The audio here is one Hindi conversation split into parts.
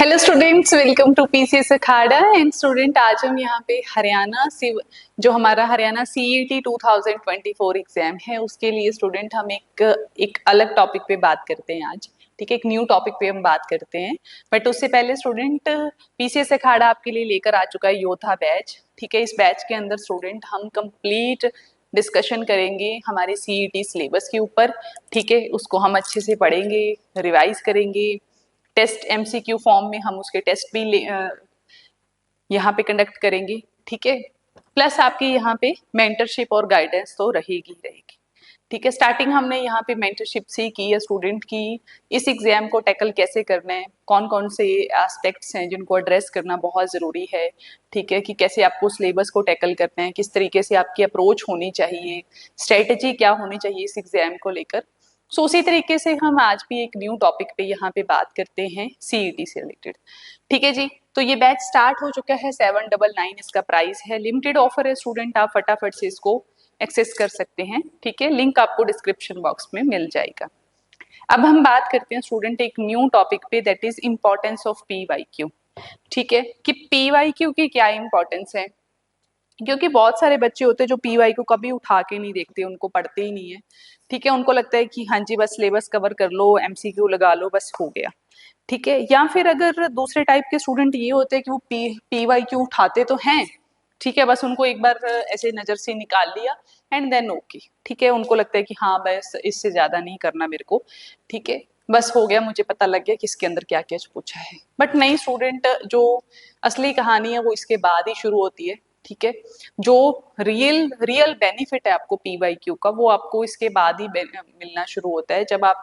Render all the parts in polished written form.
Hello students, welcome to PCS Akhada. And student, आज हम यहाँ पे हरियाणा से जो हमारा हरियाणा सीईटी 2024 एग्जाम है उसके लिए स्टूडेंट हम एक अलग टॉपिक पे बात करते हैं आज। ठीक है, एक न्यू टॉपिक पे हम बात करते हैं। बट उससे पहले स्टूडेंट, पीसीएस अखाड़ा आपके लिए लेकर आ चुका है योद्धा बैच। ठीक है, इस बैच के अंदर स्टूडेंट हम कंप्लीट डिस्कशन करेंगे हमारे सीईटी सिलेबस के ऊपर। ठीक है, उसको हम अच्छे से पढ़ेंगे, रिवाइज करेंगे। टेस्ट एमसीक्यू फॉर्म में हम उसके टेस्ट भी यहाँ पे कंडक्ट करेंगे। ठीक है, प्लस आपकी यहाँ पे मेंटरशिप और गाइडेंस तो रहेगी रहेगी। ठीक है, स्टार्टिंग हमने यहाँ पे मेंटरशिप से की है स्टूडेंट की इस एग्जाम को टैकल कैसे करना है, कौन कौन से एस्पेक्ट्स हैं जिनको एड्रेस करना बहुत जरूरी है। ठीक है, कि कैसे आपको सिलेबस को टैकल करना है, किस तरीके से आपकी अप्रोच होनी चाहिए, स्ट्रेटेजी क्या होनी चाहिए इस एग्जाम को लेकर। सो उसी तरीके से हम आज भी एक न्यू टॉपिक पे यहाँ पे बात करते हैं सीईटी से रिलेटेड। ठीक है जी, तो ये बैच स्टार्ट हो चुका है। 799 इसका प्राइस है, लिमिटेड ऑफर है स्टूडेंट, आप फटाफट से इसको एक्सेस कर सकते हैं। ठीक है, लिंक आपको डिस्क्रिप्शन बॉक्स में मिल जाएगा। अब हम बात करते हैं स्टूडेंट एक न्यू टॉपिक पे, that is importance of PYQ. ठीक है, कि पीवाईक्यू की क्या इंपॉर्टेंस है, क्योंकि बहुत सारे बच्चे होते हैं जो पीवाई को कभी उठा के नहीं देखते, उनको पढ़ते ही नहीं है। ठीक है, उनको लगता है कि हाँ जी बस सिलेबस कवर कर लो, एमसीक्यू लगा लो, बस हो गया। ठीक है, या फिर अगर दूसरे टाइप के स्टूडेंट ये होते हैं कि वो पीवाई क्यू उठाते तो हैं, ठीक है, बस उनको एक बार ऐसे नजर से निकाल लिया एंड देन ओके। ठीक है, उनको लगता है कि हाँ बस इससे ज्यादा नहीं करना मेरे को। ठीक है, बस हो गया, मुझे पता लग गया कि इसके अंदर क्या क्या पूछा है। बट नहीं स्टूडेंट, जो असली कहानी है वो इसके बाद ही शुरू होती है। ठीक है, जो रियल रियल बेनिफिट है आपको पीवाईक्यू का, वो आपको इसके बाद ही मिलना शुरू होता है, जब आप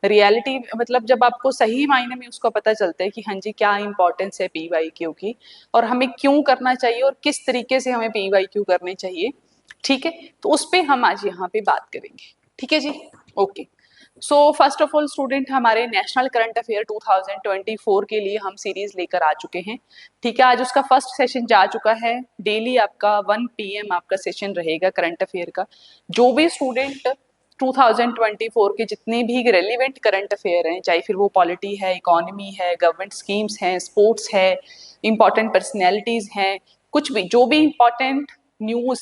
रियलिटी मतलब जब आपको सही मायने में उसका पता चलता है कि हाँ जी क्या इंपॉर्टेंस है पीवाईक्यू की, और हमें क्यों करना चाहिए और किस तरीके से हमें पीवाईक्यू करने चाहिए। ठीक है, तो उस पर हम आज यहाँ पे बात करेंगे। ठीक है जी, okay. So first of all student, हमारे नेशनल करंट अफेयर 2024 के लिए हम सीरीज लेकर आ चुके हैं। ठीक है, आज उसका फर्स्ट सेशन जा चुका है। डेली आपका 1 PM आपका सेशन रहेगा करंट अफेयर का। जो भी स्टूडेंट 2024 के जितने भी रेलिवेंट करंट अफेयर हैं, चाहे फिर वो पॉलिटी है, इकोनॉमी है, गवर्नमेंट स्कीम्स हैं, स्पोर्ट्स है, इंपॉर्टेंट पर्सनैलिटीज हैं, कुछ भी जो भी इंपॉर्टेंट न्यूज,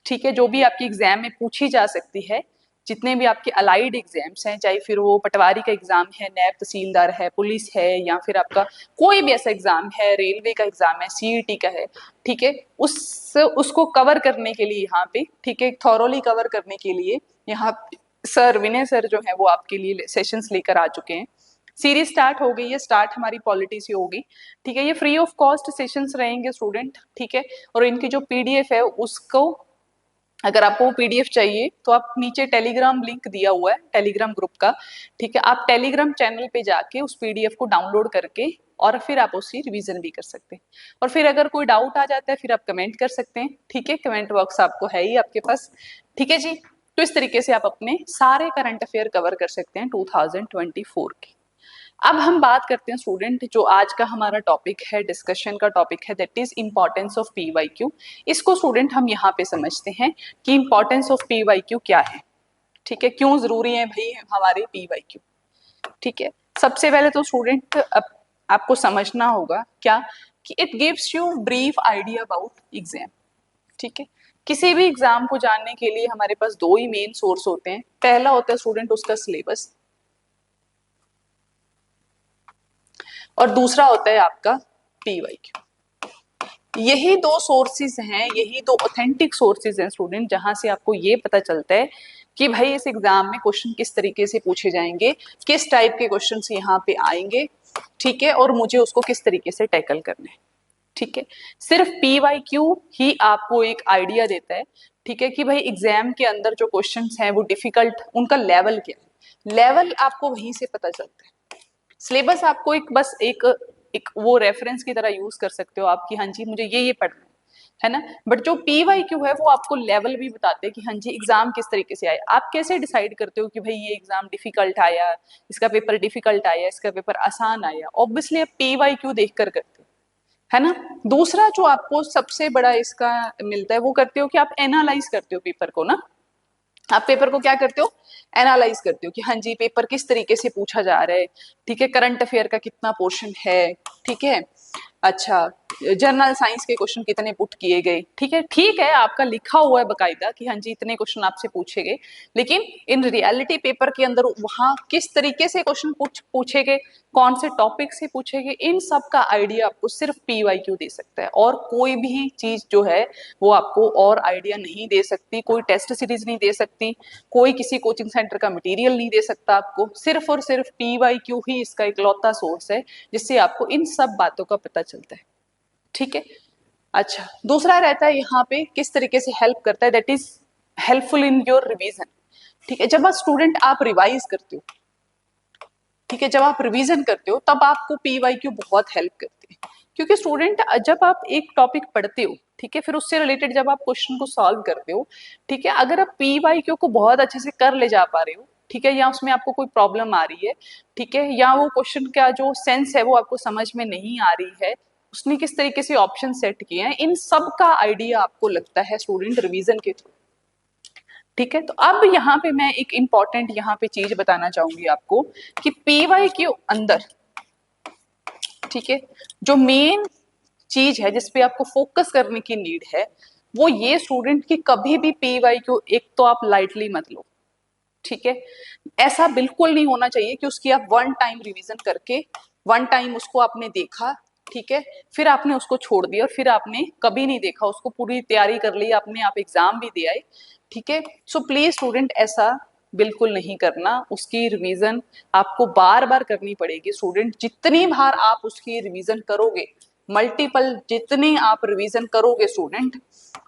ठीक है, जो भी आपकी एग्जाम में पूछी जा सकती है, जितने भी आपके अलाइड एग्जाम्स हैं, चाहे फिर वो पटवारी का एग्जाम है, नैब तहसीलदार है, पुलिस है, या फिर आपका कोई भी ऐसा एग्जाम है, रेलवे का एग्जाम है, सीईटी का है। ठीक है, उसको कवर करने के लिए यहाँ पे, ठीक है, थॉरोली कवर करने के लिए यहाँ सर विनय सर जो है वो आपके लिए सेशंस लेकर आ चुके हैं। सीरीज स्टार्ट हो गई है, स्टार्ट हमारी पॉलिटी से होगी। ठीक है, ये फ्री ऑफ कॉस्ट सेशंस रहेंगे स्टूडेंट। ठीक है, और इनकी जो पीडीएफ है उसको, अगर आपको पीडीएफ चाहिए तो आप नीचे टेलीग्राम लिंक दिया हुआ है टेलीग्राम ग्रुप का। ठीक है, आप टेलीग्राम चैनल पे जाके उस पीडीएफ को डाउनलोड करके और फिर आप उसकी रिवीजन भी कर सकते हैं। और फिर अगर कोई डाउट आ जाता है फिर आप कमेंट कर सकते हैं। ठीक है, कमेंट बॉक्स आपको है ही आपके पास। ठीक है जी, तो इस तरीके से आप अपने सारे करंट अफेयर कवर कर सकते हैं 2024 के। अब हम बात करते हैं स्टूडेंट, जो आज का हमारा टॉपिक है, डिस्कशन का टॉपिक है, that is importance of PYQ. इसको स्टूडेंट हम यहाँ पे समझते हैं कि इंपॉर्टेंस ऑफ पीवाईक्यू क्या है। ठीक है, क्यों जरूरी है भाई हमारे पीवाईक्यू। ठीक है, सबसे पहले तो स्टूडेंट आपको समझना होगा क्या, कि it gives you brief idea about exam. ठीक है, किसी भी एग्जाम को जानने के लिए हमारे पास दो ही मेन सोर्स होते हैं। पहला होता है स्टूडेंट उसका सिलेबस, और दूसरा होता है आपका पीवाईक्यू। यही दो सोर्सेज हैं, यही दो ऑथेंटिक सोर्सेज हैं स्टूडेंट, जहां से आपको ये पता चलता है कि भाई इस एग्जाम में क्वेश्चन किस तरीके से पूछे जाएंगे, किस टाइप के क्वेश्चन यहाँ पे आएंगे। ठीक है, और मुझे उसको किस तरीके से टैकल करना है। ठीक है, सिर्फ पीवाईक्यू ही आपको एक आइडिया देता है। ठीक है, कि भाई एग्जाम के अंदर जो क्वेश्चंस हैं वो डिफिकल्ट, उनका लेवल क्या है, लेवल आपको वहीं से पता चलता है। सिलेबस आपको एक बस एक वो रेफरेंस की तरह यूज कर सकते हो आप, कि हाँ जी मुझे ये पढ़ना है ना। बट जो पीवाईक्यू है वो आपको लेवल भी बताते हैं कि हाँ जी एग्जाम किस तरीके से आया। आप कैसे डिसाइड करते हो कि भाई ये एग्जाम डिफिकल्ट आया, इसका पेपर डिफिकल्ट आया, इसका पेपर आसान आया, ऑब्वियसली आप पीवाईक्यू देख कर करते हो, है ना। दूसरा जो आपको सबसे बड़ा इसका मिलता है वो करते हो कि आप एनालाइज करते हो पेपर को ना। आप पेपर को क्या करते हो, एनालाइज करते हो कि हाँ जी पेपर किस तरीके से पूछा जा रहा है, ठीक है, करंट अफेयर का कितना पोर्शन है, ठीक है, अच्छा जनरल साइंस के क्वेश्चन कितने पुट किए गए, ठीक है आपका लिखा हुआ है बकायदा कि हाँ जी इतने क्वेश्चन आपसे पूछे गए, लेकिन इन रियलिटी पेपर के अंदर वहां किस तरीके से क्वेश्चन पूछे गए, कौन से टॉपिक से पूछे गए, इन सब का आइडिया आपको सिर्फ पीवाईक्यू दे सकता है, और कोई भी चीज जो है वो आपको और आइडिया नहीं दे सकती, कोई टेस्ट सीरीज नहीं दे सकती, कोई किसी कोचिंग सेंटर का मटेरियल नहीं दे सकता आपको, सिर्फ और सिर्फ पीवाईक्यू ही इसका इकलौता सोर्स है जिससे आपको इन सब बातों का पता चलता है, ठीक है। अच्छा दूसरा रहता है यहाँ पे किस तरीके से हेल्प करता है, that is helpful in your revision, ठीक है। जब स्टूडेंट आप रिवाइज करते हो, ठीक है, जब आप रिवीजन करते हो तब आपको पीवाईक्यू बहुत हेल्प करती है, क्योंकि स्टूडेंट जब आप एक टॉपिक पढ़ते हो, ठीक है, फिर उससे रिलेटेड जब आप क्वेश्चन को सॉल्व करते हो, ठीक है, अगर आप पीवाईक्यू को बहुत अच्छे से कर ले जा पा रहे हो, ठीक है, या उसमें आपको कोई प्रॉब्लम आ रही है, ठीक है, या वो क्वेश्चन का जो सेंस है वो आपको समझ में नहीं आ रही है, उसने किस तरीके से ऑप्शन सेट किए हैं, इन सब का आइडिया आपको लगता है स्टूडेंट रिवीजन के थ्रू, ठीक है। तो अब यहाँ पे मैं एक इंपॉर्टेंट यहाँ पे चीज बताना चाहूंगी आपको कि पीवाई के अंदर, ठीक है, जो मेन चीज है जिसपे आपको फोकस करने की नीड है वो ये स्टूडेंट की कभी भी पीवाई को एक तो आप लाइटली मत लो, ठीक है, ऐसा बिल्कुल नहीं होना चाहिए कि उसकी आप वन टाइम रिवीजन करके, वन टाइम उसको आपने देखा, ठीक है, फिर आपने उसको छोड़ दिया और फिर आपने कभी नहीं देखा उसको, पूरी तैयारी कर ली आपने, आप एग्जाम भी दे आए, ठीक है। सो प्लीज स्टूडेंट ऐसा बिल्कुल नहीं करना, उसकी रिवीजन आपको बार बार करनी पड़ेगी स्टूडेंट, जितनी बार आप उसकी रिवीजन करोगे, मल्टीपल जितनी आप रिवीजन करोगे स्टूडेंट,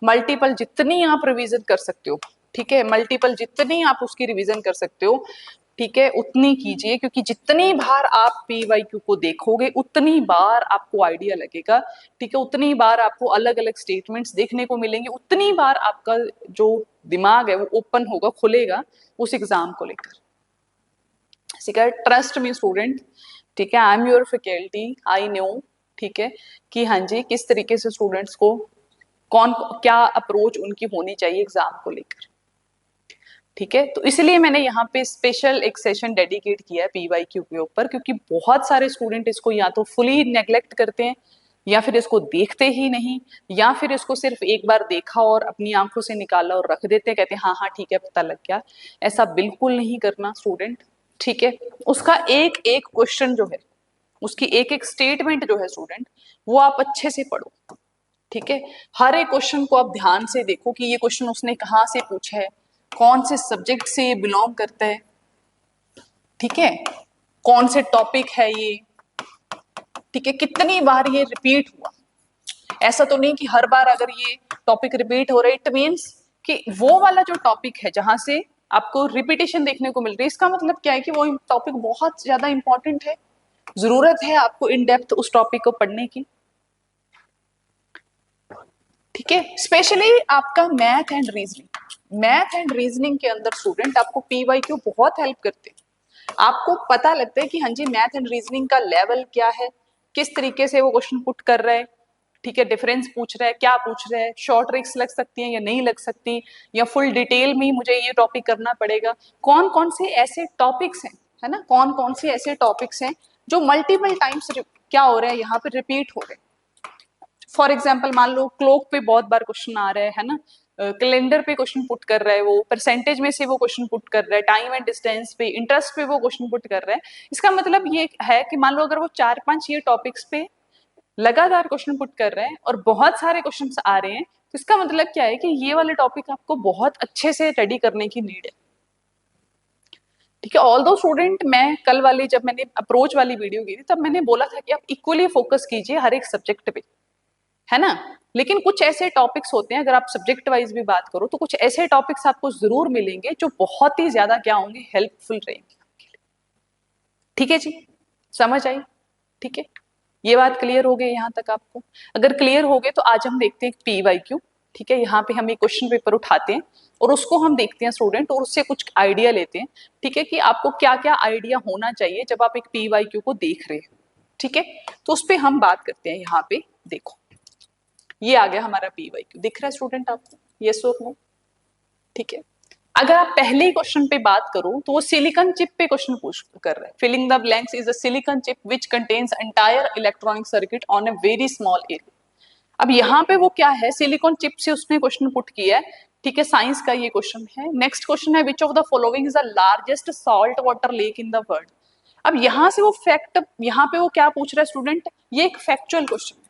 मल्टीपल जितनी आप रिवीजन कर सकते हो, ठीक है, मल्टीपल जितनी आप उसकी रिवीजन कर सकते हो, ठीक है, उतनी कीजिए, क्योंकि जितनी बार आप पीवाईक्यू को देखोगे उतनी बार आपको आइडिया लगेगा, ठीक है, उतनी बार आपको अलग अलग स्टेटमेंट्स देखने को मिलेंगे, उतनी बार आपका जो दिमाग है वो ओपन होगा, खुलेगा उस एग्जाम को लेकर, ठीक है। ट्रस्ट मी स्टूडेंट, ठीक है, I am your faculty, I know, ठीक है, कि हाँ जी किस तरीके से स्टूडेंट्स को कौन क्या अप्रोच उनकी होनी चाहिए एग्जाम को लेकर, ठीक है। तो इसलिए मैंने यहाँ पे स्पेशल एक सेशन डेडिकेट किया है पीवाईक्यू के ऊपर, क्योंकि बहुत सारे स्टूडेंट इसको या तो फुली नेग्लेक्ट करते हैं, या फिर इसको देखते ही नहीं, या फिर इसको सिर्फ एक बार देखा और अपनी आंखों से निकाला और रख देते हैं, कहते हैं हाँ हाँ ठीक है पता लग गया, ऐसा बिल्कुल नहीं करना स्टूडेंट, ठीक है। उसका एक एक क्वेश्चन जो है, उसकी एक एक स्टेटमेंट जो है स्टूडेंट, वो आप अच्छे से पढ़ो, ठीक है, हर एक क्वेश्चन को आप ध्यान से देखो कि ये क्वेश्चन उसने कहाँ से पूछा है, कौन से सब्जेक्ट से ये बिलोंग करता है, ठीक है, कौन से टॉपिक है ये, ठीक है, कितनी बार ये रिपीट हुआ, ऐसा तो नहीं कि हर बार अगर ये टॉपिक रिपीट हो रहा है इट मीन्स कि वो वाला जो टॉपिक है जहां से आपको रिपीटेशन देखने को मिल रही है, इसका मतलब क्या है कि वो टॉपिक बहुत ज्यादा इंपॉर्टेंट है, जरूरत है आपको इन डेप्थ उस टॉपिक को पढ़ने की, ठीक है। स्पेशली आपका math and reasoning, math and reasoning के अंदर स्टूडेंट आपको पीवाईक्यू बहुत हेल्प करते हैं, आपको पता लगता है कि हाँ जी मैथ एंड रीजनिंग का लेवल क्या है, किस तरीके से वो क्वेश्चन पुट कर रहा है, ठीक है, डिफरेंस पूछ रहा है, क्या पूछ रहा है, शॉर्ट ट्रिक्स लग सकती हैं या नहीं लग सकती, या फुल डिटेल में ही मुझे ये टॉपिक करना पड़ेगा, कौन कौन से ऐसे टॉपिक्स हैं, है ना, कौन कौन से ऐसे टॉपिक्स हैं जो मल्टीपल टाइम्स क्या हो रहा है यहाँ पे रिपीट हो रहे हैं। फॉर एग्जाम्पल मान लो क्लोक पे बहुत बार क्वेश्चन आ रहा है ना, कैलेंडर पे क्वेश्चन पुट कर रहा है, वो परसेंटेज में से वो क्वेश्चन पुट कर रहा है, टाइम एंड डिस्टेंस पे, इंटरेस्ट पे वो क्वेश्चन पुट कर रहा है, इसका मतलब ये है कि मान लो अगर वो 4-5 ये टॉपिक्स पे लगातार क्वेश्चन पुट कर रहे हैं और बहुत सारे क्वेश्चन आ रहे हैं, तो इसका मतलब क्या है कि ये वाले टॉपिक आपको बहुत अच्छे से रेडी करने की नीड है, ठीक है। ऑल दो स्टूडेंट मैं कल वाली जब मैंने अप्रोच वाली वीडियो की थी तब मैंने बोला था कि आप इक्वली फोकस कीजिए हर एक सब्जेक्ट पे, है ना, लेकिन कुछ ऐसे टॉपिक्स होते हैं, अगर आप सब्जेक्ट वाइज भी बात करो तो कुछ ऐसे टॉपिक्स आपको जरूर मिलेंगे जो बहुत ही ज्यादा क्या होंगे, हेल्पफुल रहेंगे, ठीक है जी, समझ आई, ठीक है, ये बात क्लियर हो गई यहाँ तक आपको। अगर क्लियर हो गए तो आज हम देखते हैं पीवाईक्यू, ठीक है, यहाँ पे हम एक क्वेश्चन पेपर उठाते हैं और उसको हम देखते हैं स्टूडेंट और उससे कुछ आइडिया लेते हैं, ठीक है, कि आपको क्या क्या आइडिया होना चाहिए जब आप एक पीवाईक्यू को देख रहे हैं, ठीक है। तो उस पर हम बात करते हैं, यहाँ पे देखो ये आ गया हमारा पीवाईक्यू, दिख रहा है स्टूडेंट आपको, यस और नो, ठीक है। अगर आप पहले ही क्वेश्चन पे बात करो तो वो सिलिकॉन चिप पे क्वेश्चन पूछ कर रहे हैं। Filling the blanks is a silicon chip which contains entire electronic circuit on a very small area. अब यहाँ पे वो क्या है, सिलिकॉन चिप से उसने क्वेश्चन पुट किया है, ठीक है, साइंस का ये क्वेश्चन है। नेक्स्ट क्वेश्चन है which of the following is the largest salt water lake in the world. अब यहाँ से वो फैक्ट, यहाँ पे वो क्या पूछ रहा है स्टूडेंट, ये एक फैक्चुअल क्वेश्चन है।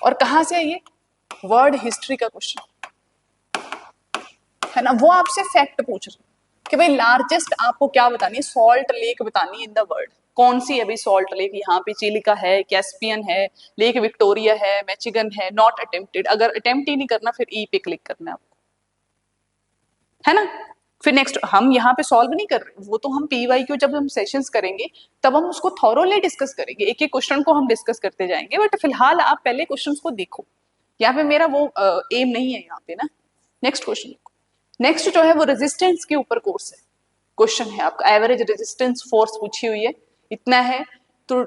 और कहाँ से है ये, वर्ल्ड हिस्ट्री का क्वेश्चन है ना। वो आपसे फैक्ट पूछ रहे कि भाई लार्जेस्ट आपको क्या बतानी है, सॉल्ट लेक बतानी है इन द वर्ल्ड। कौन सी है भाई सॉल्ट लेक, यहाँ पे चिलिका है, कैस्पियन है, लेक विक्टोरिया है, मैचिगन है, नॉट अटेम्प्टेड। अगर अटेम्प्ट ही नहीं करना फिर ई पे क्लिक करना है आपको, है ना। फिर नेक्स्ट हम यहाँ पे सॉल्व नहीं कर रहे, वो तो हम पीवाईक्यू जब हम सेशंस करेंगे तब हम उसको थॉरोली डिस्कस करेंगे, एक एक क्वेश्चन को हम डिस्कस करते जाएंगे। बट फिलहाल आप पहले क्वेश्चन को देखो, यहाँ पे मेरा वो एम नहीं है यहाँ पे ना। नेक्स्ट क्वेश्चन, नेक्स्ट जो है वो रेजिस्टेंस के ऊपर कोर्स है, क्वेश्चन है आपका एवरेज रेजिस्टेंस फोर्स पूछी हुई है, इतना है तो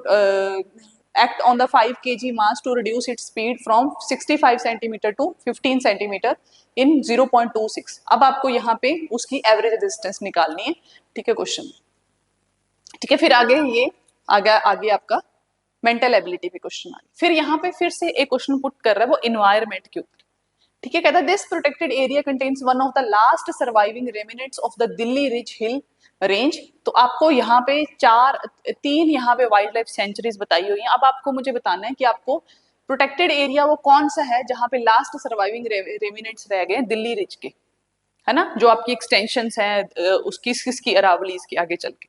act on the 5 kg mass to reduce its speed from 65 centimetre to 15 centimetre in 0.26। अब आपको यहाँ पे उसकी एवरेज रेजिस्टेंस निकालनी है, ठीक है क्वेश्चन, ठीक है। फिर आगे ये आगे आपका मेंटल एबिलिटी पे क्वेश्चन आ गया। फिर यहाँ पे फिर से एक क्वेश्चन पुट कर रहा है वो इन्वायरमेंट के ऊपर, ठीक है। कहता है this protected area contains one of the last surviving remnants of the Delhi ridge hill range. तो आपको यहाँ पे तीन यहाँ पे वाइल्ड लाइफ सेंचुरीज बताई हुई हैं। अब आपको मुझे बताना है कि आपको प्रोटेक्टेड एरिया वो कौन सा है जहाँ पे लास्ट सर्वाइविंग रेमिनेंट्स रह गए दिल्ली रिज के, है ना, जो आपकी एक्सटेंशन है उसकी किसकी, अरावलीज की आगे चल के।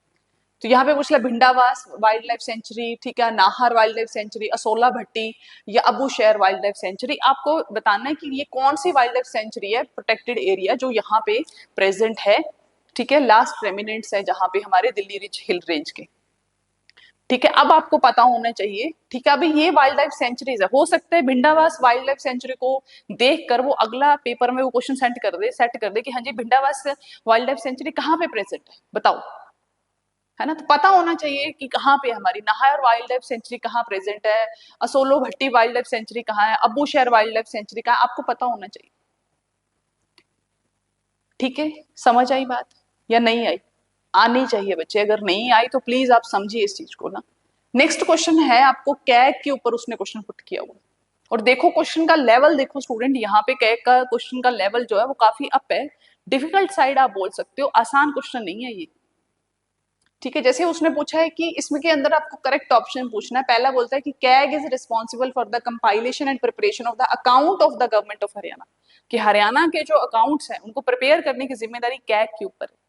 तो यहाँ पे पूछ लिया भिंडावास वाइल्ड लाइफ सेंचुरी, ठीक है, Nahar wild life sanctuary, Asola Bhatti या अबू शहर वाइल्ड लाइफ सेंचुरी। आपको बताना है कि ये कौन सी वाइल्ड लाइफ सेंचुरी है, प्रोटेक्टेड एरिया जो यहाँ पे प्रेजेंट है, ठीक है, लास्ट रेमिनेंट्स है जहाँ पे हमारे दिल्ली रिच हिल रेंज के, ठीक है। अब आपको पता होना चाहिए, ठीक है, अभी ये वाइल्ड लाइफ सेंचुरीज है, हो सकता है भिंडावास वाइल्ड लाइफ सेंचुरी को देखकर वो अगला पेपर में वो क्वेश्चन सेट कर दे कि हाँ जी भिंडावास वाइल्ड लाइफ सेंचुरी कहाँ पे प्रेजेंट है बताओ, है ना। तो पता होना चाहिए कि कहाँ पे हमारी नाहर वाइल्ड लाइफ सेंचुरी कहाँ प्रेजेंट है, असोलो भट्टी वाइल्ड लाइफ सेंचुरी कहाँ है, अबू शहर वाइल्ड लाइफ सेंचुरी कहाँ, आपको पता होना चाहिए, ठीक है। समझ आई बात या नहीं आई, आनी चाहिए बच्चे, अगर नहीं आई तो प्लीज आप समझिए इस चीज को ना। नेक्स्ट क्वेश्चन है आपको कैग के ऊपर उसने क्वेश्चन पुट किया हुआ, और देखो क्वेश्चन का लेवल देखो स्टूडेंट, यहाँ पे कैग का क्वेश्चन का लेवल जो है वो काफी अप है, डिफिकल्ट साइड आप बोल सकते हो, आसान क्वेश्चन नहीं है ये, ठीक है। जैसे उसने पूछा है कि इसमें के अंदर आपको करेक्ट ऑप्शन पूछना है, पहला बोलता है कि CAG is responsible for the compilation and preparation of the account of the government of Haryana, कि हरियाणा के जो अकाउंट्स हैं उनको प्रिपेयर करने की जिम्मेदारी कैग के ऊपर है।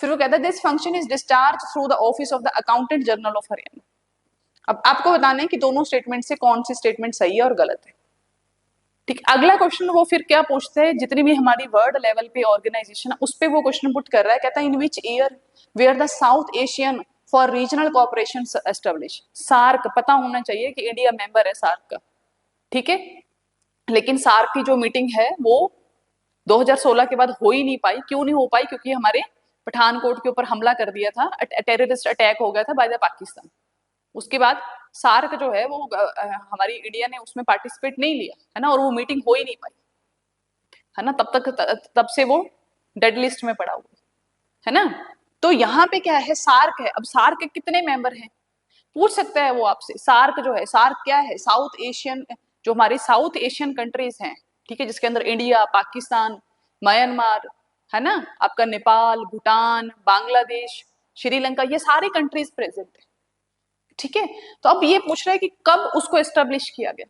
फिर वो कहता है this function is discharge through the office of the accountant general of Haryana. अब आपको बताना है कि दोनों स्टेटमेंट से कौन सी स्टेटमेंट सही है और गलत है, ठीक। अगला क्वेश्चन वो फिर क्या पूछते हैं, जितनी भी हमारी वर्ल्ड लेवल पे ऑर्गेनाइजेशन है उस पे वो क्वेश्चन पुट कर रहा है, कहता है in which year were the South Asian for regional cooperation establish. SAARC, पता होना चाहिए कि इंडिया मेंबर है सार्क का, ठीक है, लेकिन सार्क की जो मीटिंग है वो 2016 के बाद हो ही नहीं पाई। क्यों नहीं हो पाई, क्योंकि हमारे पठानकोट के ऊपर हमला कर दिया था, टेररिस्ट अटैक हो गया था बाय द पाकिस्तान। उसके बाद सार्क जो है वो हमारी इंडिया ने उसमें पार्टिसिपेट नहीं लिया, है ना, और वो मीटिंग हो ही नहीं पाई, है ना। तब से वो डेड लिस्ट में पड़ा हुआ है ना। तो यहाँ पे क्या है, सार्क है। अब सार्क के कितने मेंबर हैं पूछ सकता है वो आपसे। सार्क जो है, सार्क क्या है, साउथ एशियन, जो हमारे साउथ एशियन कंट्रीज हैं, ठीक है, जिसके अंदर इंडिया, पाकिस्तान, म्यांमार, है ना, आपका नेपाल, भूटान, बांग्लादेश, श्रीलंका, ये सारी कंट्रीज प्रेजेंट है, ठीक है। तो अब ये पूछ रहा है कि कब उसको एस्टेब्लिश किया गया,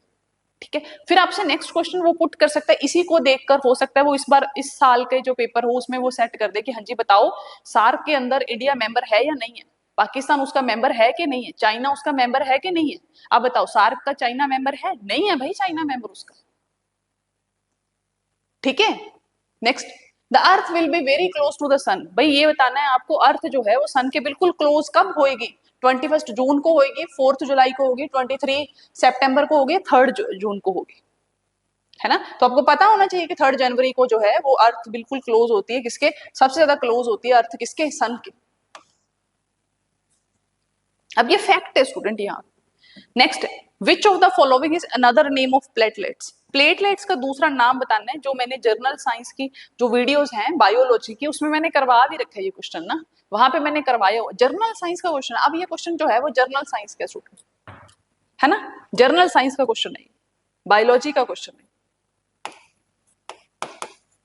ठीक है। फिर आपसे नेक्स्ट क्वेश्चन वो पुट कर सकता है, इसी को देखकर हो सकता है वो इस बार इस साल के जो पेपर हो उसमें वो सेट कर दे कि हाँ जी बताओ सार्क के अंदर इंडिया मेंबर है या नहीं है, पाकिस्तान उसका मेंबर है कि नहीं है, चाइना उसका मेंबर है कि नहीं है। अब बताओ सार्क का चाइना मेंबर है, नहीं है भाई चाइना मेंबर उसका, ठीक है। Next, the earth will be very close to the sun. भाई ये बताना है आपको, अर्थ जो है वो सन के बिल्कुल क्लोज कब होएगी, 21 जून को होगी, 4 जुलाई को होगी, 23 सितंबर को होगी, 3 जून को होगी, है ना। तो आपको पता होना चाहिए कि 3 जनवरी को जो है वो अर्थ बिल्कुल क्लोज होती है, किसके सबसे ज्यादा क्लोज होती है अर्थ, किसके, सन के। अब ये फैक्ट है स्टूडेंट यहाँ। Next, which of the following is another name of platelets. Platelets का दूसरा नाम बताना है, जो मैंने जर्नल साइंस की जो वीडियोस हैं बायोलॉजी की उसमें मैंने करवा भी रखा है ये क्वेश्चन ना, वहां पे मैंने करवाया जर्नल साइंस का क्वेश्चन। अब ये क्वेश्चन जो है वो जर्नल साइंस का स्टूडेंट है ना, जर्नल साइंस का क्वेश्चन है, बायोलॉजी का क्वेश्चन है।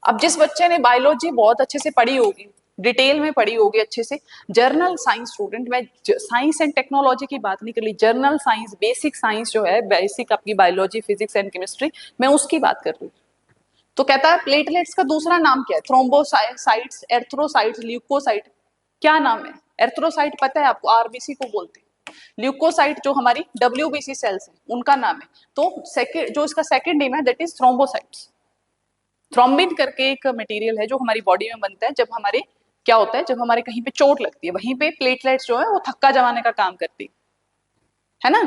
अब जिस बच्चे ने बायोलॉजी बहुत अच्छे से पढ़ी होगी, डिटेल में पढ़ी होगी अच्छे से, जर्नल साइंस स्टूडेंट, मैं साइंस एंड टेक्नोलॉजी की बात नहीं कर रही, जर्नल साइंस, बेसिक साइंस जो है, बेसिक आपकी बायोलॉजी, फिजिक्स एंड केमिस्ट्री, मैं उसकी बात कर रही हूँ। तो कहता है प्लेटलेट्स का दूसरा नाम क्या है, थ्रोम्बोसाइट्स, एर्थ्रोसाइट्स, ल्यूकोसाइट। क्या नाम है? एर्थ्रोसाइट पता है आपको, आरबीसी को बोलते हैं। ल्यूकोसाइट जो हमारी डब्ल्यूबीसी सेल्स है उनका नाम है। तो सेकेंड जो इसका सेकेंड नेम है दैट इज थ्रोम्बोसाइट्स। थ्रोम्बिन करके एक मटेरियल है जो हमारी बॉडी में बनता है, जब हमारे क्या होता है, जब हमारे कहीं पे चोट लगती है वहीं पे प्लेटलेट्स जो है वो थक्का जमाने का काम करती है ना।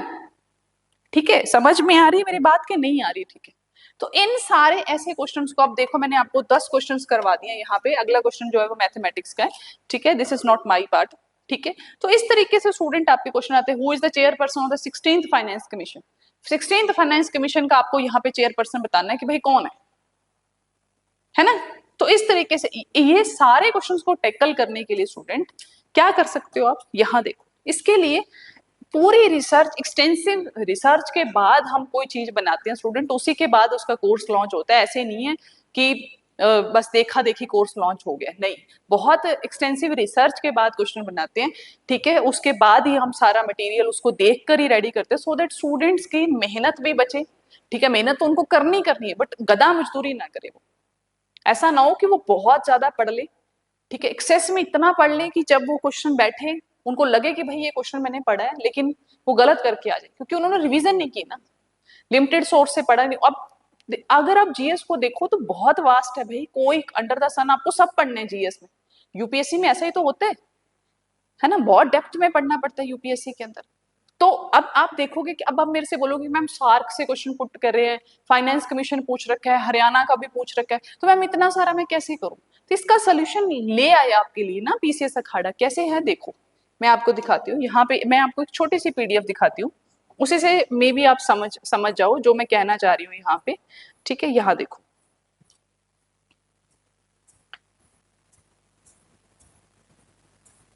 ठीक है, समझ में आ रही है मेरी बात की नहीं आ रही? ठीक है, तो इन सारे ऐसे क्वेश्चंस को आप देखो, मैंने आपको 10 क्वेश्चंस करवा दिए यहाँ पे। अगला क्वेश्चन जो है वो मैथमेटिक्स का है, ठीक है, this is not my part. ठीक है, तो इस तरीके से स्टूडेंट आपके क्वेश्चन आते हैं। Who is the chairperson of the 16th finance commission? 16th finance commission का आपको यहाँ पे चेयरपर्सन बताना है कि भाई कौन है ना। तो इस तरीके से ये सारे क्वेश्चंस को टैकल करने के लिए स्टूडेंट क्या कर सकते हो आप, यहाँ देखो। इसके लिए पूरी रिसर्च, एक्सटेंसिव रिसर्च के बाद हम कोई चीज बनाते हैं स्टूडेंट, उसी के बाद उसका कोर्स लॉन्च होता है। ऐसे नहीं है कि बस देखा देखी कोर्स लॉन्च हो गया, नहीं, बहुत एक्सटेंसिव रिसर्च के बाद क्वेश्चन बनाते हैं। ठीक है, उसके बाद ही हम सारा मटेरियल उसको देख कर ही रेडी करते हैं, सो दैट स्टूडेंट्स की मेहनत भी बचे। ठीक है, मेहनत तो उनको करनी है, बट गधा मजदूरी ना करे वो। ऐसा ना हो कि वो बहुत ज्यादा पढ़ ले, ठीक है, एक्सेस में इतना पढ़ ले कि जब वो क्वेश्चन बैठे उनको लगे कि भाई ये क्वेश्चन मैंने पढ़ा है, लेकिन वो गलत करके आ जाए, क्योंकि उन्होंने रिवीजन नहीं की ना, लिमिटेड सोर्स से पढ़ा नहीं। अब अगर आप जीएस को देखो तो बहुत वास्ट है भाई, कोई अंडर द सन आपको सब पढ़ने हैं जीएस में। यूपीएससी में ऐसा ही तो होता है ना, बहुत डेप्थ में पढ़ना पड़ता है यूपीएससी के अंदर। तो अब आप देखोगे कि अब आप मेरे से बोलोगे मैम सार्क से क्वेश्चन पुट कर रहे हैं, फाइनेंस कमीशन पूछ रखा है, हरियाणा का भी पूछ रखा है, तो मैम इतना सारा मैं कैसे करूं? तो इसका सोल्यूशन ले आया आपके लिए ना पीसीएस अखाड़ा। कैसे है देखो, मैं आपको दिखाती हूँ। यहाँ पे मैं आपको एक छोटी सी पीडीएफ दिखाती हूँ, उसी से मे भी आप समझ जाओ जो मैं कहना चाह रही हूँ यहाँ पे। ठीक है, यहाँ देखो,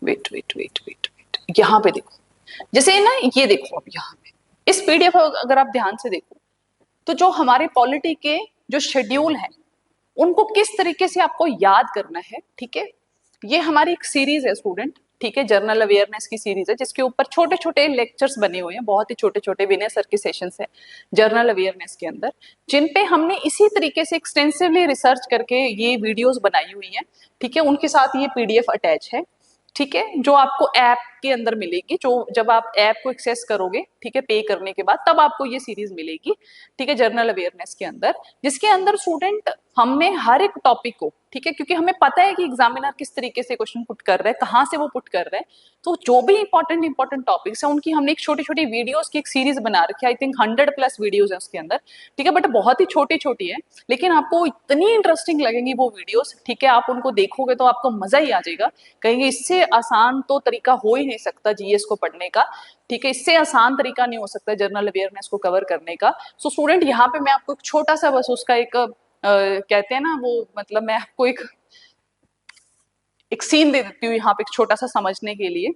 wait wait wait wait wait, यहाँ पे देखो, जैसे ना ये देखो, अब यहाँ पे इस पीडीएफ अगर आप ध्यान से देखो तो जो हमारे पॉलिटी के जो शेड्यूल हैं उनको किस तरीके से आपको याद करना है। ठीक है, ये हमारी एक सीरीज है स्टूडेंट, ठीक है, जर्नल अवेयरनेस की सीरीज है, जिसके ऊपर छोटे छोटे लेक्चर्स बने हुए हैं, बहुत ही छोटे छोटे विनय सर के सेशंस है जर्नल अवेयरनेस के अंदर, जिन पे हमने इसी तरीके से एक्सटेंसिवली रिसर्च करके ये वीडियोस बनाई हुई हैं। ठीक है, उनके साथ ये पीडीएफ अटैच है। ठीक है, जो आपको ऐप के अंदर मिलेगी, जो जब आप ऐप को एक्सेस करोगे, ठीक है, पे करने के बाद, तब आपको ये सीरीज मिलेगी। ठीक है, जर्नल अवेयरनेस के अंदर, जिसके अंदर स्टूडेंट हमने हर एक टॉपिक को, ठीक है, क्योंकि हमें पता है कि एग्जामिनर किस तरीके से क्वेश्चन पुट कर रहा है, कहाँ से वो पुट कर रहा है, तो जो भी इंपॉर्टेंट टॉपिक्स है उनकी हमने एक छोटी छोटी वीडियोस की एक सीरीज बना रखी है। आई थिंक 100+ वीडियोस है उसके अंदर। ठीक है, बट बहुत ही छोटी छोटी है, लेकिन आपको इतनी इंटरेस्टिंग लगेंगी वो वीडियोस। ठीक है, आप उनको देखोगे तो आपको मजा ही आ जाएगा, कहेंगे इससे आसान तो तरीका हो ही नहीं सकता जीएस को पढ़ने का। ठीक है, इससे आसान तरीका नहीं हो सकता जर्नल अवेयरनेस को कवर करने का। सो स्टूडेंट, यहाँ पे मैं आपको एक छोटा सा बस उसका एक कहते हैं ना वो, मतलब मैं आपको एक सीन दे देती हूँ यहाँ पे, एक छोटा सा समझने के लिए।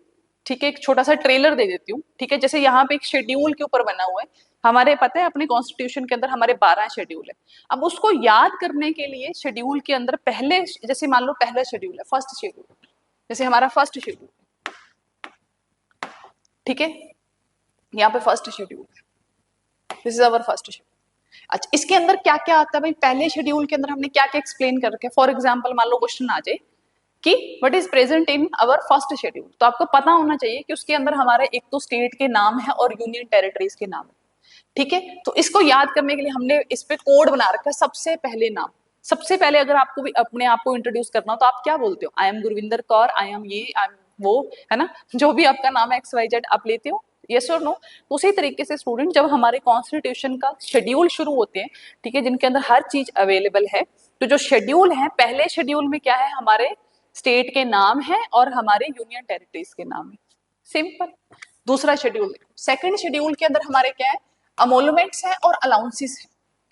ठीक है, एक छोटा सा ट्रेलर दे देती हूँ। ठीक है, जैसे यहाँ पे एक शेड्यूल के ऊपर बना हुआ है, हमारे पता है अपने कॉन्स्टिट्यूशन के अंदर हमारे 12 शेड्यूल है। अब उसको याद करने के लिए शेड्यूल के अंदर पहले, जैसे मान लो पहला शेड्यूल है, फर्स्ट शेड्यूल, जैसे हमारा फर्स्ट शेड्यूल, ठीक है, यहाँ पे first schedule, this is our first schedule. अच्छा, इसके अंदर क्या क्या आता है भाई, पहले शेड्यूल के अंदर हमने क्या क्या एक्सप्लेन कर रखे हैं। फॉर एग्जाम्पल मान लो क्वेश्चन आ जाए कि what is present in our first schedule, तो आपको पता होना चाहिए कि उसके अंदर हमारे एक तो स्टेट के नाम है और यूनियन टेरिटरीज के नाम है। ठीक है, तो इसको याद करने के लिए हमने इस पे कोड बना रखा है। सबसे पहले नाम, सबसे पहले अगर आपको भी अपने आप को इंट्रोड्यूस करना हो तो आप क्या बोलते हो, I am Gurvinder Kaur, I am ये, आई एम वो, है ना, जो भी आपका नाम है XYZ आप लेते हो, यस और नो। तो उसी तरीके से स्टूडेंट, जब हमारे कॉन्स्टिट्यूशन का शेड्यूल शुरू होते हैं, ठीक है, जिनके अंदर हर चीज अवेलेबल है, तो जो शेड्यूल है, पहले शेड्यूल में क्या है, हमारे स्टेट के नाम है और हमारे यूनियन टेरिटरीज के नाम है, सिंपल। दूसरा शेड्यूल देखो, सेकंड शेड्यूल के अंदर हमारे क्या है, अमोलमेंट्स है और अलाउंसेस है।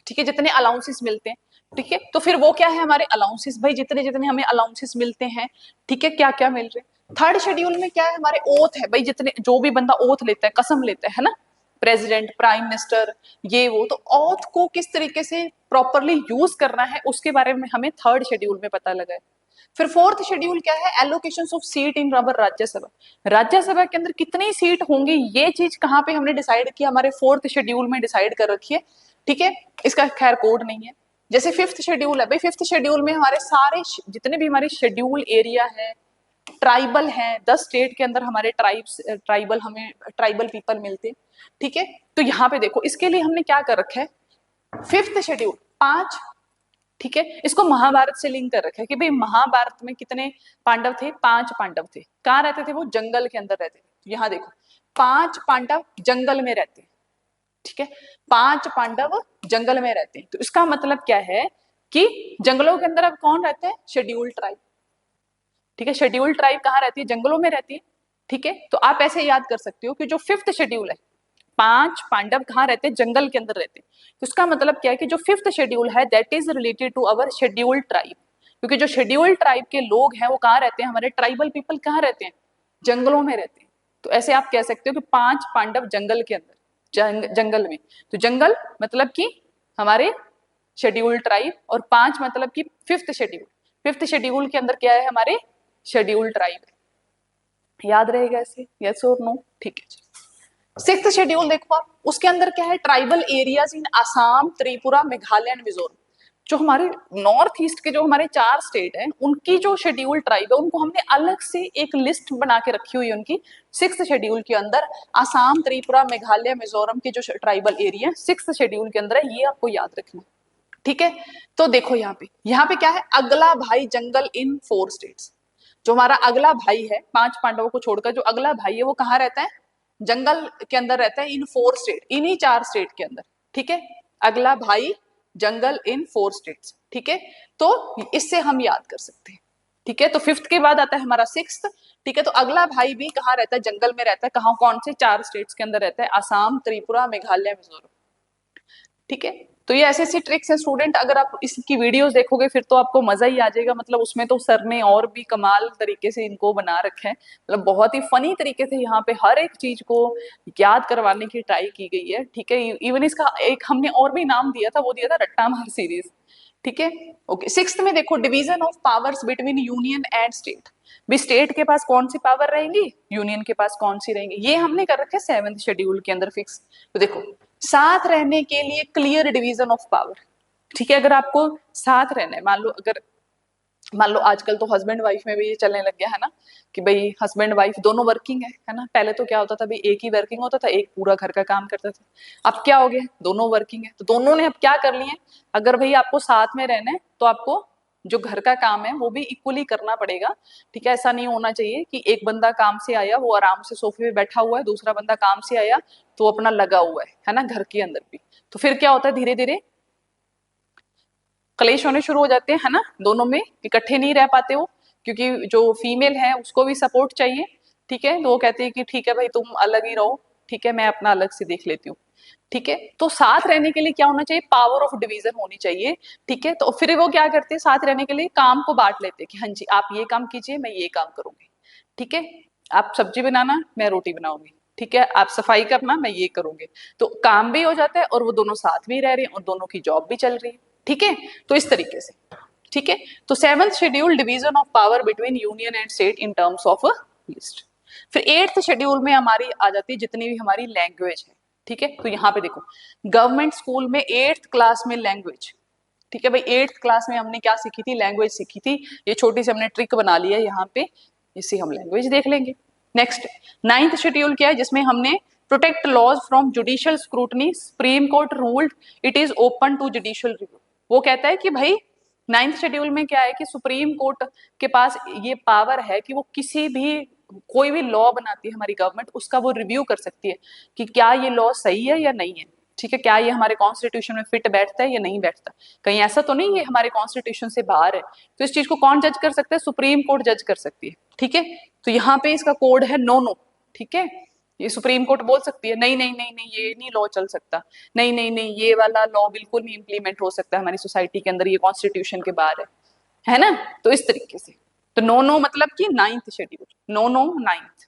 ठीक है, जितने अलाउंसेस मिलते हैं, ठीक है, तो फिर वो क्या है हमारे अलाउंसेस, भाई जितने जितने हमें अलाउंसेस मिलते हैं, ठीक है, क्या क्या मिल रहे हैं। थर्ड शेड्यूल में क्या है हमारे ओथ है, भाई जितने जो भी बंदा ओथ लेता है, कसम लेता है ना, प्रेसिडेंट, प्राइम मिनिस्टर, ये वो, तो ऑथ को किस तरीके से प्रॉपरली यूज करना है उसके बारे में हमें थर्ड शेड्यूल में पता लगा है। फिर फोर्थ शेड्यूल क्या है, एलोकेशन ऑफ सीट इन अवर राज्यसभा, राज्यसभा के अंदर कितनी सीट होंगी, ये चीज कहाँ पे हमने डिसाइड किया, हमारे फोर्थ शेड्यूल में डिसाइड कर रखी है, ठीक है, इसका खैर कोड नहीं है। जैसे फिफ्थ शेड्यूल है, भाई फिफ्थ शेड्यूल में हमारे सारे जितने भी हमारे शेड्यूल एरिया है, ट्राइबल है, 10 स्टेट के अंदर हमारे ट्राइबल हमें ट्राइबल पीपल मिलते हैं, ठीक है। तो यहाँ पे देखो इसके लिए हमने क्या कर रखा है, फिफ्थ शेड्यूल 5, ठीक है, इसको महाभारत से लिंक कर रखा है कि भाई महाभारत में कितने पांडव थे, 5 पांडव थे, कहाँ रहते थे वो, जंगल के अंदर रहते थे। तो यहाँ देखो 5 पांडव जंगल में रहते हैं, ठीक है, 5 पांडव जंगल में रहते हैं। तो इसका मतलब क्या है कि जंगलों के अंदर अब कौन रहते हैं, शेड्यूल ट्राइब, ठीक है, शेड्यूल ट्राइब कहाँ रहती है, जंगलों में रहती है, ठीक है। तो आप ऐसे याद कर सकते हो कि जो फिफ्थ शेड्यूल है, 5 पांडव कहाँ रहते हैं, जंगल के अंदर रहते हैं। तो इसका मतलब क्या है कि जो फिफ्थ शेड्यूल है that is related to our schedule tribe, क्योंकि जो शेड्यूल ट्राइब के लोग हैं वो कहाँ रहते हैं, हमारे ट्राइबल पीपल कहाँ रहते हैं, जंगलों में रहते हैं। तो ऐसे आप कह सकते हो कि 5 पांडव जंगल के अंदर, जंगल में, तो जंगल मतलब कि हमारे शेड्यूल ट्राइब, और 5 मतलब कि फिफ्थ शेड्यूल, फिफ्थ शेड्यूल के अंदर क्या है, हमारे शेड्यूल ट्राइब है। याद रहेगा ऐसे, यस और नो, ठीक है। सिक्स्थ शेड्यूल देखो आप, उसके अंदर क्या है, tribal areas in Assam, Tripura, Meghalaya and Mizoram, जो हमारे नॉर्थ ईस्ट के जो हमारे 4 स्टेट हैं उनकी जो शेड्यूल ट्राइब है उनको हमने अलग से एक लिस्ट बना के रखी हुई है उनकी, सिक्स्थ शेड्यूल के अंदर आसाम, त्रिपुरा, मेघालय, मिजोरम के जो ट्राइबल एरिया सिक्स्थ शेड्यूल के अंदर है, ये आपको याद रखना, ठीक है। तो देखो यहाँ पे क्या है, अगला भाई जंगल इन 4 स्टेट्स, जो हमारा अगला भाई है 5 पांडवों को छोड़कर, जो अगला भाई है वो कहाँ रहता है, जंगल के अंदर रहता है, इन 4 स्टेट, इन्हीं 4 स्टेट के अंदर, ठीक है, अगला भाई जंगल इन 4 स्टेट्स, ठीक है। तो इससे हम याद कर सकते हैं, ठीक है। तो फिफ्थ के बाद आता है हमारा सिक्स्थ, ठीक है। तो अगला भाई भी कहाँ रहता है, जंगल में रहता है, कहाँ, कौन से 4 स्टेट्स के अंदर रहता है, आसाम, त्रिपुरा, मेघालय, मिजोरम, ठीक है। तो ये ऐसी ऐसी ट्रिक्स है स्टूडेंट, अगर आप इसकी वीडियोस देखोगे फिर तो आपको मजा ही आ जाएगा, मतलब उसमें तो सर ने और भी कमाल तरीके से इनको बना रखा है, मतलब बहुत ही फनी तरीके से यहाँ पे हर एक चीज को याद करवाने की ट्राई की गई है, ठीक है। इवन इसका एक हमने और भी नाम दिया था, वो दिया था रट्टा मार सीरीज, ठीक है। ओके, सिक्स्थ में देखो division of powers between union and state, भी स्टेट के पास कौन सी पावर रहेंगी, यूनियन के पास कौन सी रहेंगी, ये हमने कर रखे सेवेंथ शेड्यूल के अंदर फिक्स। तो देखो साथ रहने के लिए क्लियर डिवीजन ऑफ पावर, ठीक है, अगर आपको साथ रहना है, मान लो आजकल तो हस्बैंड वाइफ में भी ये चलने लग गया है ना कि भाई हस्बैंड वाइफ दोनों वर्किंग है ना, पहले तो क्या होता था भाई एक ही वर्किंग होता था, एक पूरा घर का काम करता था, अब क्या हो गया, दोनों वर्किंग है, तो दोनों ने अब क्या कर लिए, अगर भाई आपको साथ में रहना है तो आपको जो घर का काम है वो भी इक्वली करना पड़ेगा, ठीक है। ऐसा नहीं होना चाहिए कि एक बंदा काम से आया वो आराम से सोफे पे बैठा हुआ है, दूसरा बंदा काम से आया तो अपना लगा हुआ है ना, घर के अंदर भी, तो फिर क्या होता है, धीरे धीरे क्लेश होने शुरू हो जाते हैं, है ना, दोनों में इकट्ठे नहीं रह पाते वो, क्योंकि जो फीमेल है उसको भी सपोर्ट चाहिए, ठीक है। तो वो कहते हैं कि ठीक है भाई तुम अलग ही रहो, ठीक है, मैं अपना अलग से देख लेती हूँ, ठीक है। तो साथ रहने के लिए क्या होना चाहिए, पावर ऑफ डिवीजन होनी चाहिए, ठीक है। तो फिर वो क्या करते हैं, साथ रहने के लिए काम को बांट लेते हैं कि हाँ जी आप ये काम कीजिए, मैं ये काम करूंगी, ठीक है, आप सब्जी बनाना, मैं रोटी बनाऊंगी, ठीक है, आप सफाई करना, मैं ये करूंगी, तो काम भी हो जाता है और वो दोनों साथ भी रह रहे हैं और दोनों की जॉब भी चल रही है, ठीक है। तो इस तरीके से, ठीक है। तो seventh schedule division of power between union and state in terms of list. फिर एट्थ शेड्यूल में हमारी आ जाती है जितनी भी हमारी लैंग्वेज है, ठीक है। तो यहाँ पे देखो गवर्नमेंट स्कूल में 8th क्लास में लैंग्वेज, ठीक है भाई 8th क्लास में हमने क्या सीखी थी, लैंग्वेज सीखी थी, ये छोटी सी हमने ट्रिक बना ली है यहाँ पे, इससे हम लैंग्वेज देख लेंगे। नेक्स्ट 9th शेड्यूल क्या है, जिसमें हमने protect laws from judicial scrutiny, supreme court ruled it is open to judicial review. वो कहता है कि भाई 9th शेड्यूल में क्या है कि सुप्रीम कोर्ट के पास ये पावर है कि वो किसी भी कोई भी लॉ बनाती है हमारी गवर्नमेंट, उसका वो रिव्यू कर सकती है कि क्या ये लॉ सही है या नहीं है, ठीक है, क्या ये हमारे कॉन्स्टिट्यूशन में फिट बैठता है या नहीं बैठता, कहीं ऐसा तो नहीं ये हमारे कॉन्स्टिट्यूशन से बाहर है। तो इस चीज को कौन जज कर सकता है, सुप्रीम कोर्ट जज कर सकती है, ठीक है। तो यहाँ पे इसका कोड है नो नो, ठीक है, ये सुप्रीम कोर्ट बोल सकती है नहीं नहीं नहीं नहीं ये नहीं लॉ चल सकता, नहीं नहीं नहीं ये वाला लॉ बिल्कुल नहीं इम्प्लीमेंट हो सकता हमारी सोसाइटी के अंदर, ये कॉन्स्टिट्यूशन के बाहर है ना। तो इस तरीके से, तो नो नो मतलब कि 9th schedule, no no 9th,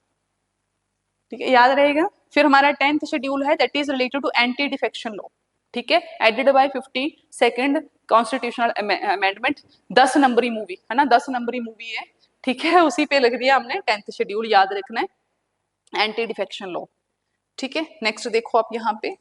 ठीक है, याद रहेगा। फिर हमारा 10th शेड्यूल है, that is related to anti defection law, ठीक है, added by 52nd constitutional amendment, 10 नंबरी मूवी है ना, 10 नंबरी मूवी है, ठीक है, उसी पे लिख दिया हमने 10th शेड्यूल, याद रखना है, एंटी डिफेक्शन लॉ, ठीक है। नेक्स्ट देखो आप यहाँ पे,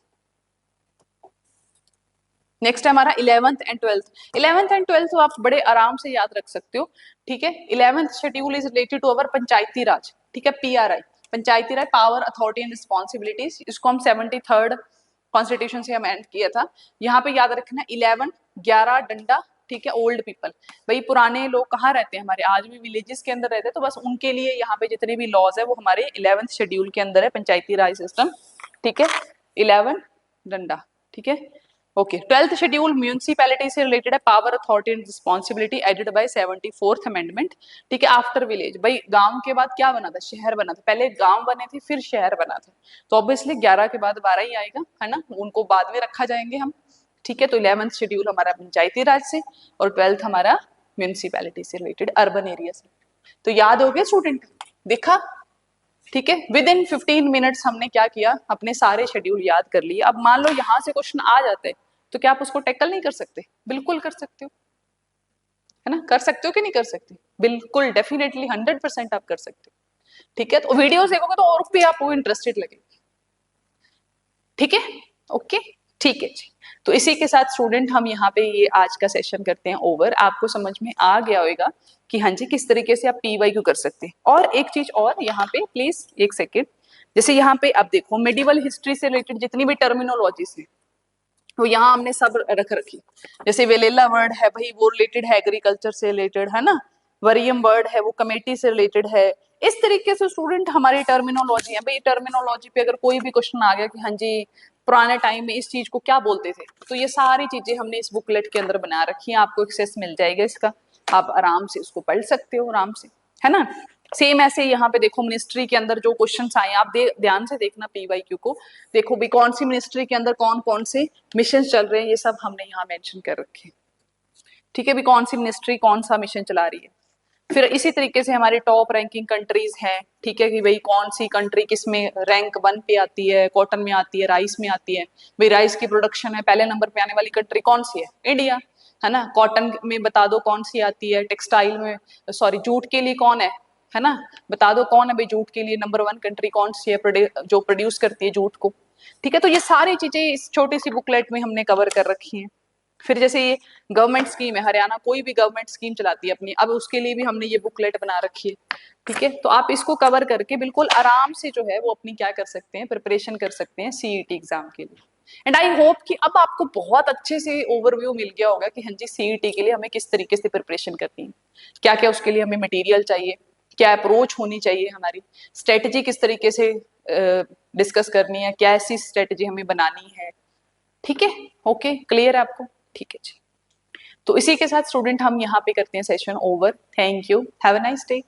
नेक्स्ट है हमारा 11th and 12th। 11th and 12th तो आप बड़े आराम से याद रख सकते हो, ठीक है। 11th schedule is related to our panchayati raj, ठीक है, PRI, panchayati raj, power authority and responsibilities, इसको हम 73rd कॉन्स्टिट्यूशन से अमेंड किया था। यहाँ पे याद रखना 11, 11 डंडा, ठीक है, ओल्ड पीपल, भाई पुराने लोग कहाँ रहते हैं हमारे, आज भी विलेजेस के अंदर रहते हैं, तो बस उनके लिए यहाँ पे जितने भी लॉज है वो हमारे 11th शेड्यूल के अंदर है, पंचायती राज सिस्टम, ठीक है, 11 डंडा, ठीक है, ओके। 12th शेड्यूल म्यूनिसिपैलिटी से रिलेटेड है, power authority and responsibility added by 74th amendment, ठीक है। आफ्टर विलेज, भाई गांव के बाद क्या बना था, शहर बना था, पहले गांव बने थे फिर शहर बना था, तो ऑब्वियसली 11 के बाद 12 ही आएगा, है ना, उनको बाद में रखा जाएंगे हम, ठीक है। तो 11th शेड्यूल हमारा पंचायती राज से और 12th हमारा म्यूनिसिपैलिटी से रिलेटेड, अर्बन एरिया से। तो याद हो गया स्टूडेंट, देखा, ठीक है, विद इन 15 मिनट्स हमने क्या किया, अपने सारे शेड्यूल याद कर लिए। अब मान लो यहाँ से क्वेश्चन आ जाते तो क्या आप उसको टैकल नहीं कर सकते, बिल्कुल कर सकते हो, है ना, कर सकते हो कि नहीं कर सकते, बिल्कुल डेफिनेटली 100% आप कर सकते हो, ठीक है। तो वीडियोस देखोगे तो और भी आपको इंटरेस्टेड लगेगी, ठीक है, ओके, ठीक है जी। तो इसी के साथ स्टूडेंट हम यहाँ पे ये आज का सेशन करते हैं ओवर। आपको समझ में आ गया होगा कि हाँ जी किस तरीके से आप PYQ कर सकते हैं। और एक चीज और यहाँ पे प्लीज एक सेकेंड, जैसे यहाँ पे आप देखो मेडिवल हिस्ट्री से रिलेटेड जितनी भी टर्मिनोलॉजीज है वो यहाँ हमने सब रख रखी, जैसे वेलेला वर्ड है भाई वो रिलेटेड है एग्रीकल्चर से रिलेटेड, है ना, वरियम वर्ड है वो कमेटी से रिलेटेड है। इस तरीके से स्टूडेंट हमारी टर्मिनोलॉजी है, भाई टर्मिनोलॉजी पे अगर कोई भी क्वेश्चन आ गया कि हाँ जी पुराने टाइम में इस चीज को क्या बोलते थे, तो ये सारी चीजें हमने इस बुकलेट के अंदर बना रखी है, आपको एक्सेस मिल जाएगा इसका, आप आराम से इसको पढ़ सकते हो आराम से, है ना। सेम ऐसे यहाँ पे देखो मिनिस्ट्री के अंदर जो क्वेश्चंस आए आप ध्यान से देखना PYQ को, देखो भी कौन सी मिनिस्ट्री के अंदर कौन कौन से मिशन चल रहे हैं, ये सब हमने यहाँ मेंशन कर रखे हैं, ठीक है, भी कौन सी मिनिस्ट्री कौन सा मिशन चला रही है। फिर इसी तरीके से हमारे टॉप रैंकिंग कंट्रीज हैं, ठीक है, कि भाई कौन सी कंट्री किस में रैंक 1 पे आती है, कॉटन में आती है, राइस में आती है, भाई राइस की प्रोडक्शन है पहले नंबर पे आने वाली कंट्री कौन सी है, इंडिया, है ना। कॉटन में बता दो कौन सी आती है, टेक्सटाइल में सॉरी जूट के लिए कौन है ना, बता दो कौन है भाई जूट के लिए नंबर 1 कंट्री कौन सी है जो प्रोड्यूस करती है जूट को, ठीक है। तो ये सारी चीजें इस छोटी सी बुकलेट में हमने कवर कर रखी हैं। फिर जैसे ये गवर्नमेंट स्कीम है, हरियाणा कोई भी गवर्नमेंट स्कीम चलाती है अपनी, अब उसके लिए भी हमने ये बुकलेट बना रखी है, ठीक है। तो आप इसको कवर करके बिल्कुल आराम से जो है वो अपनी क्या कर सकते हैं, प्रिपरेशन कर सकते हैं CET एग्जाम के लिए। एंड आई होप कि अब आपको बहुत अच्छे से ओवरव्यू मिल गया होगा कि हाँ जी CET के लिए हमें किस तरीके से प्रिपरेशन करनी है, क्या क्या उसके लिए हमें मटेरियल चाहिए, क्या अप्रोच होनी चाहिए, हमारी स्ट्रेटजी किस तरीके से डिस्कस करनी है, क्या ऐसी स्ट्रेटजी हमें बनानी है, ठीक है, ओके, क्लियर है आपको, ठीक है जी। तो इसी के साथ स्टूडेंट हम यहाँ पे करते हैं session over, thank you, have a nice day.